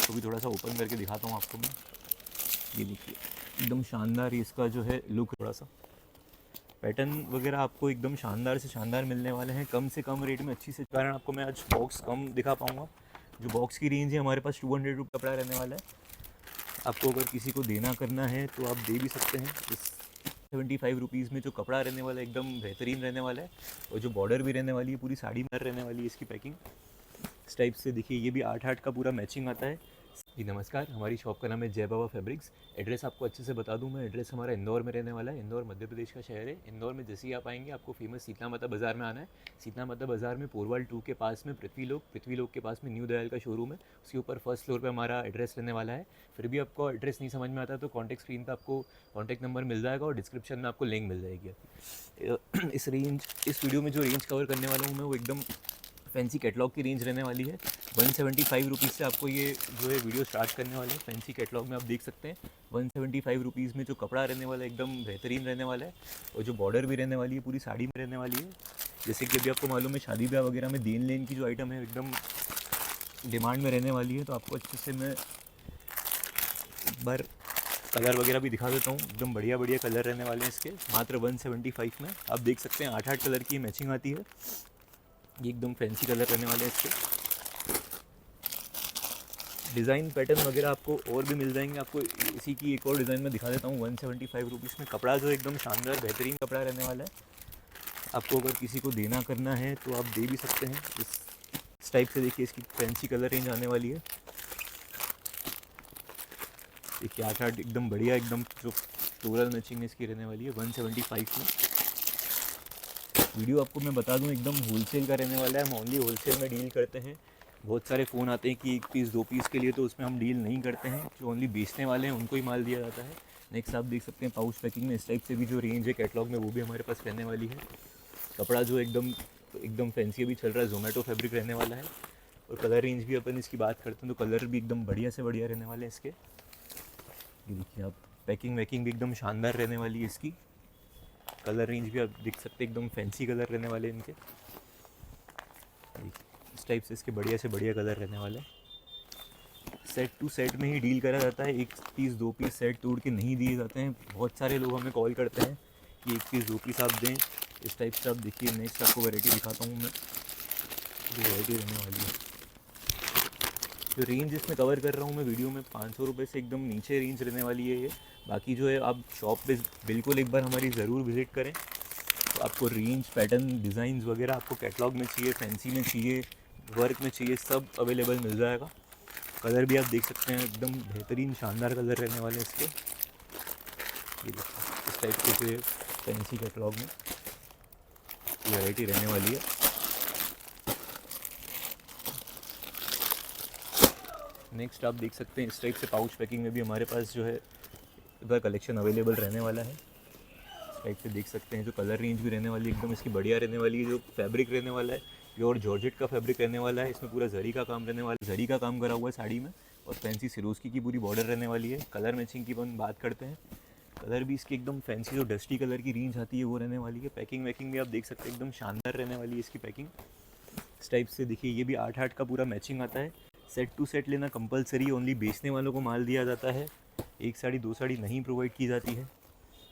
इसको भी थोड़ा सा ओपन करके दिखाता हूँ आपको मैं। ये देखिए एकदम शानदार इसका जो है लुक, थोड़ा सा पैटर्न वगैरह आपको एकदम शानदार से शानदार मिलने वाले हैं, कम से कम रेट में अच्छी से। कारण आपको मैं आज बॉक्स कम दिखा पाऊँगा। जो बॉक्स की रेंज है हमारे पास 200 रुपये कपड़ा रहने वाला है। आपको अगर किसी को देना करना है तो आप दे भी सकते हैं। इस 75 रुपीज़ में जो कपड़ा रहने वाला है एकदम बेहतरीन रहने वाला है, और जो बॉर्डर भी रहने वाली है पूरी साड़ी में रहने वाली है इसकी पैकिंग। इस टाइप से देखिए, ये भी 8-8 का पूरा मैचिंग आता है। जी नमस्कार, हमारी शॉप का नाम है जय बाबा फैब्रिक्स। एड्रेस आपको अच्छे से बता दूं मैं, एड्रेस हमारा इंदौर में रहने वाला है। इंदौर मध्य प्रदेश का शहर है। इंदौर में जैसे ही आप आएंगे आपको फेमस शीतला माता बाज़ार में आना है। शीतला माता बाज़ार में पोरवाल 2 के पास में पृथ्वी लोक के पास में न्यू दयाल का शोरूम है। उसके ऊपर फर्स्ट फ्लोर पर हमारा एड्रेस रहने वाला है। फिर भी आपको एड्रेस नहीं समझ में आता तो कॉन्टैक्ट स्क्रीन पर आपको कॉन्टैक्ट नंबर मिल जाएगा और डिस्क्रिप्शन में आपको लिंक मिल जाएगी। इस वीडियो में जो रेंज कवर करने वाला हूँ मैं वो एकदम फैंसी कैटलॉग की रेंज रहने वाली है। 175 रुपीज़ से आपको ये जो है वीडियो स्टार्ट करने वाले हैं। फैंसी कैटलॉग में आप देख सकते हैं 175 रुपीज़ में जो कपड़ा रहने वाला है एकदम बेहतरीन रहने वाला है, और जो बॉर्डर भी रहने वाली है पूरी साड़ी में रहने वाली है। जैसे कि अभी आपको मालूम है शादी ब्याह वगैरह में देन लेन की जो आइटम है एकदम डिमांड में रहने वाली है। तो आपको अच्छे से मैं एक बार कलर वगैरह भी दिखा देता हूँ। एकदम बढ़िया बढ़िया कलर रहने वाले हैं इसके, मात्र 175 में। आप देख सकते हैं 8-8 कलर की मैचिंग आती है। ये एकदम फैंसी कलर रहने वाले हैं इसके। डिज़ाइन पैटर्न वगैरह आपको और भी मिल जाएंगे। आपको इसी की एक और डिज़ाइन में दिखा देता हूँ। 175 रुपीज़ में कपड़ा जो एकदम शानदार बेहतरीन कपड़ा रहने वाला है। आपको अगर किसी को देना करना है तो आप दे भी सकते हैं। इस टाइप से देखिए इसकी फैंसी कलर रेंज आने वाली है। देखिए 8-8 एकदम बढ़िया, एकदम जो फ्लोरल मैचिंग इसकी रहने वाली है 175 में। वीडियो आपको मैं बता दूं एकदम होलसेल का रहने वाला है। हम ओनली होलसेल में डील करते हैं। बहुत सारे फ़ोन आते हैं कि 1 पीस 2 पीस के लिए, तो उसमें हम डील नहीं करते हैं। जो ओनली बेचने वाले हैं उनको ही माल दिया जाता है। नेक्स्ट आप देख सकते हैं पाउच पैकिंग में इस टाइप से भी जो रेंज है कैटलॉग में वो भी हमारे पास रहने वाली है। कपड़ा जो एकदम फैंसी अभी चल रहा है, जोमेटो फैब्रिक रहने वाला है। और कलर रेंज भी अपन इसकी बात करते हैं तो कलर भी एकदम बढ़िया से बढ़िया रहने वाले हैं इसके। ये देखिए आप पैकिंग वैकिंग भी एकदम शानदार रहने वाली है इसकी। कलर रेंज भी आप देख सकते हैं एकदम फैंसी कलर रहने वाले इनके। इस टाइप से इसके बढ़िया से बढ़िया कलर रहने वाले हैं। सेट टू सेट में ही डील करा जाता है। 1 पीस 2 पीस सेट तोड़ के नहीं दिए जाते हैं। बहुत सारे लोग हमें कॉल करते हैं कि 1 पीस 2 पीस आप दें। इस टाइप से आप देखिए। नेक्स्ट आपको वैरायटी दिखाता हूँ मैं, जो वैरायटी रहने वाली है। जो रेंज इसमें कवर कर रहा हूँ मैं वीडियो में 500 रुपये से एकदम नीचे रेंज रहने वाली है ये। बाकी जो है आप शॉप पे बिल्कुल एक बार हमारी ज़रूर विज़िट करें। तो आपको रेंज पैटर्न डिज़ाइंस वगैरह आपको कैटलॉग में चाहिए, फैंसी में चाहिए, वर्क में चाहिए, सब अवेलेबल मिल जाएगा। कलर भी आप देख सकते हैं एकदम बेहतरीन शानदार कलर रहने वाले हैं इसके। ये देखिए इस टाइप के जो फैंसी कैटलॉग में वैरायटी रहने वाली है। नेक्स्ट आप देख सकते हैं इस टाइप से पाउच पैकिंग में भी हमारे पास जो है इधर कलेक्शन अवेलेबल रहने वाला है। इस टाइप से देख सकते हैं जो कलर रेंज भी रहने वाली है एकदम इसकी बढ़िया रहने वाली है। जो फैब्रिक रहने वाला है प्योर जॉर्जेट का फैब्रिक रहने वाला है। इसमें पूरा जरी का काम रहने वाला है, जरी का काम करा हुआ है साड़ी में, और फैंसी सिरोस्की की पूरी बॉर्डर रहने वाली है। कलर मैचिंग की अपन बात करते हैं, कलर भी इसकी एकदम फैंसी जो डस्टी कलर की रेंज आती है वो रहने वाली है। पैकिंग वैकिंग भी आप देख सकते हैं एकदम शानदार रहने वाली है इसकी पैकिंग। इस टाइप से देखिए ये भी 8-8 का पूरा मैचिंग आता है। सेट टू सेट लेना कंपलसरी, ओनली बेचने वालों को माल दिया जाता है। 1 साड़ी 2 साड़ी नहीं प्रोवाइड की जाती है।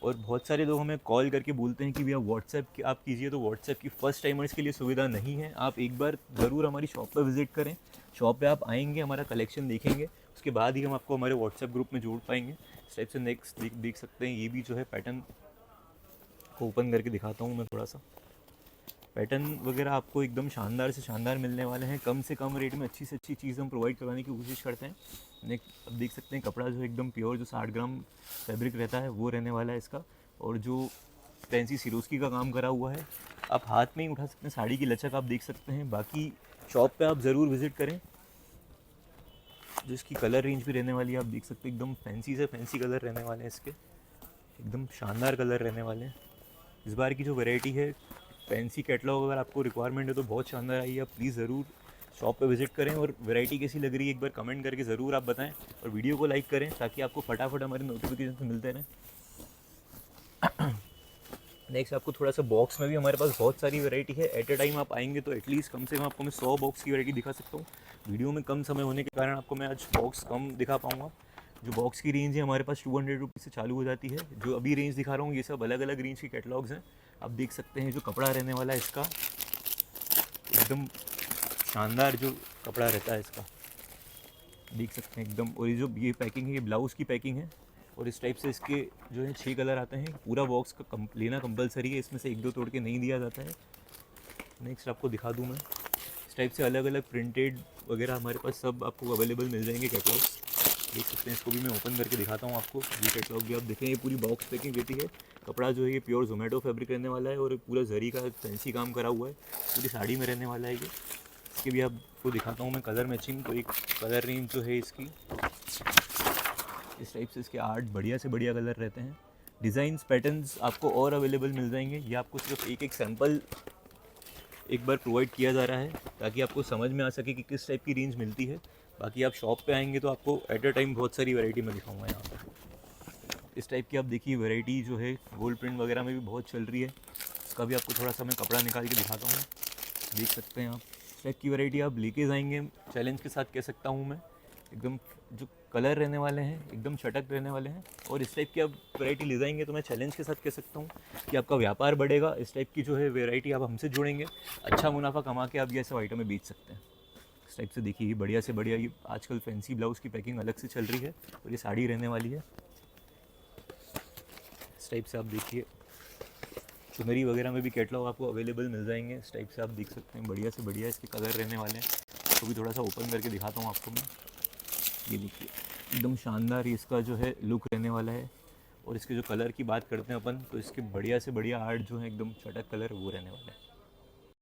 और बहुत सारे लोग हमें कॉल करके बोलते हैं कि भैया व्हाट्सएप आप कीजिए, तो व्हाट्सएप की फ़र्स्ट टाइमर्स के लिए सुविधा नहीं है। आप एक बार ज़रूर हमारी शॉप पर विज़िट करें। शॉप पे आप आएंगे, हमारा कलेक्शन देखेंगे, उसके बाद ही हम आपको हमारे व्हाट्सएप ग्रुप में जोड़ पाएंगे। इस टाइप से नेक्स्ट देख सकते हैं ये भी जो है पैटर्न को ओपन करके दिखाता हूँ मैं थोड़ा सा। पैटर्न वगैरह आपको एकदम शानदार से शानदार मिलने वाले हैं। कम से कम रेट में अच्छी से अच्छी चीज़ हम प्रोवाइड करवाने की कोशिश करते हैं। नेक्स्ट अब देख सकते हैं कपड़ा जो एकदम प्योर जो 60 ग्राम फैब्रिक रहता है वो रहने वाला है इसका। और जो फैंसी सिरोस्की का काम करा हुआ है, आप हाथ में ही उठा सकते हैं। साड़ी की लचक आप देख सकते हैं। बाकी शॉप पे आप ज़रूर विज़िट करें। जो इसकी कलर रेंज भी रहने वाली है आप देख सकते हैं एकदम फैंसी से फैंसी कलर रहने वाले हैं इसके। एकदम शानदार कलर रहने वाले हैं। इस बार की जो वैरायटी है फैंसी कैटलॉग अगर आपको रिक्वायरमेंट है तो बहुत शानदार आई है। आप प्लीज़ ज़रूर शॉप पे विज़िट करें, और वैरायटी कैसी लग रही है एक बार कमेंट करके ज़रूर आप बताएं, और वीडियो को लाइक करें ताकि आपको फटाफट हमारे नोटिफिकेशन मिलते रहें। नेक्स्ट आपको थोड़ा सा बॉक्स में भी हमारे पास बहुत सारी वैरायटी है। एट ए टाइम आप आएंगे तो एटलीस्ट कम से कम आपको मैं 100 बॉक्स की वैरायटी दिखा सकता हूँ। वीडियो में कम समय होने के कारण आपको मैं आज बॉक्स कम दिखा पाऊँगा। जो बॉक्स की रेंज है हमारे पास 200 रुपीज़ से चालू हो जाती है। जो अभी रेंज दिखा रहा हूँ ये सब अलग अलग रेंज के कैटलॉग्स हैं। आप देख सकते हैं जो कपड़ा रहने वाला है इसका, एकदम शानदार जो कपड़ा रहता है इसका, देख सकते हैं एकदम। और ये जो ये पैकिंग है ये ब्लाउज़ की पैकिंग है। और इस टाइप से इसके जो है 6 कलर आते हैं। पूरा बॉक्स का लेना कंपलसरी है, इसमें से 1-2 तोड़ के नहीं दिया जाता है। नेक्स्ट आपको दिखा दूँ मैं, इस टाइप से अलग अलग प्रिंटेड वगैरह हमारे पास सब आपको अवेलेबल मिल जाएंगे कैटलॉग्स। देख सकते हैं, इसको भी मैं ओपन करके दिखाता हूँ आपको। ये कैटलॉग भी आप देखें, ये पूरी बॉक्स पैकिंग रहती है। कपड़ा जो है ये प्योर जोमेटो फैब्रिक रहने वाला है और पूरा जरी का फैंसी काम करा हुआ है, पूरी साड़ी में रहने वाला है ये। इसके भी आपको दिखाता हूँ मैं कलर मैचिंग। तो एक कलर रेंज जो है इसकी, इस टाइप से इसके 8 बढ़िया से बढ़िया कलर रहते हैं। डिज़ाइंस पैटर्न्स आपको और अवेलेबल मिल जाएंगे। ये आपको सिर्फ एक सैम्पल एक बार प्रोवाइड किया जा रहा है ताकि आपको समझ में आ सके कि किस टाइप की रेंज मिलती है। बाकी आप शॉप पे आएंगे तो आपको एट अ टाइम बहुत सारी वैरायटी मैं दिखाऊंगा यहाँ पर। इस टाइप की आप देखिए वैरायटी जो है गोल्ड प्रिंट वगैरह में भी बहुत चल रही है। इसका भी आपको थोड़ा सा मैं कपड़ा निकाल के दिखाता हूँ, देख सकते हैं आप। इस टाइप की वैरायटी आप लेके जाएंगे चैलेंज के साथ, कह सकता हूँ मैं। एकदम जो कलर रहने वाले हैं एकदम चटक रहने वाले हैं। और इस टाइप की आप वैरायटी ले जाएंगे तो मैं चैलेंज के साथ कह सकता हूँ कि आपका व्यापार बढ़ेगा। इस टाइप की जो है वैरायटी आप हमसे जुड़ेंगे, अच्छा मुनाफा कमा के आप ये सब आइटमें बेच सकते हैं। इस टाइप से देखिए ये बढ़िया से बढ़िया, ये आजकल फैंसी ब्लाउज़ की पैकिंग अलग से चल रही है और ये साड़ी रहने वाली है। इस टाइप से आप देखिए चुनरी वगैरह में भी कैटलॉग आपको अवेलेबल मिल जाएंगे। इस टाइप से आप देख सकते हैं बढ़िया से बढ़िया इसके कलर रहने वाले हैं। तो भी थोड़ा सा ओपन करके दिखाता हूँ आपको मैं। ये देखिए एकदम शानदार इसका जो है लुक रहने वाला है। और इसके जो कलर की बात करते हैं अपन, तो इसके बढ़िया से बढ़िया आर्ट जो है एकदम चटक कलर वो रहने वाला है।